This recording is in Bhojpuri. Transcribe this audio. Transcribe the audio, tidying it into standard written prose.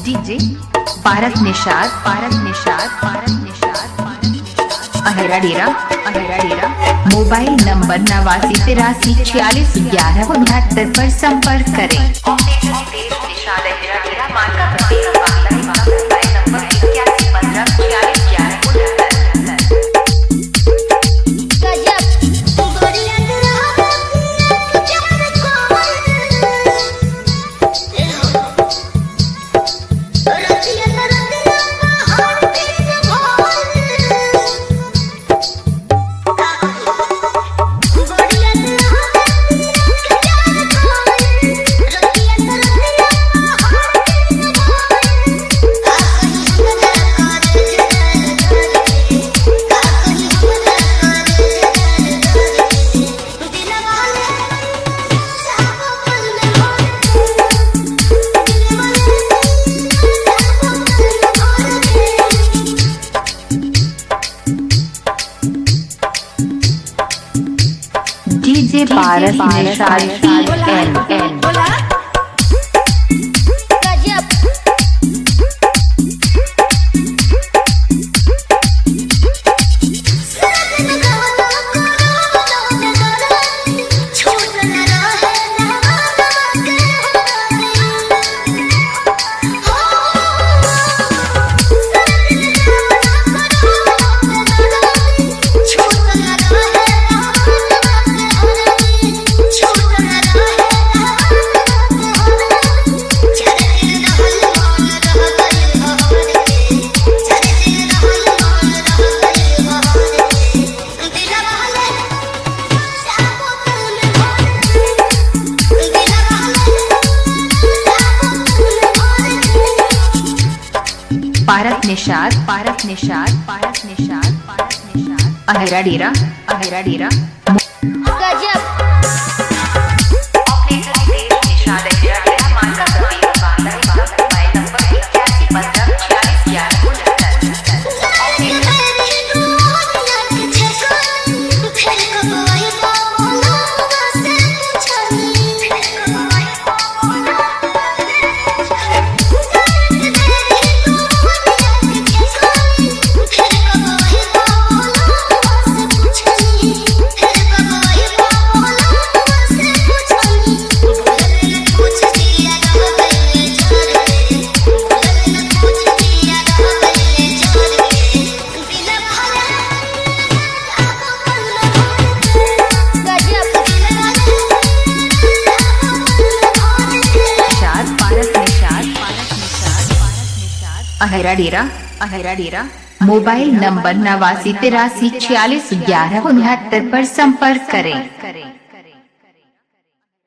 डीजे भारत निषाद अहेरा डेरा मोबाइल नंबर 89 83 46 11 69 पर संपर्क करें। निषाद अहेरा डेरा मार्का प्रतीक बांग्ला mobile number 81 15 46 DJ Bharat Nishad Bharat Nishad अहेरा डेरा निषाद अहेरा डेरा मार्का प्रतीक बांग्ला मोबाइल नंबर 81 15 46 अहेरा डेरा मोबाइल नंबर 89 83 46 11 69 पर संपर्क करें।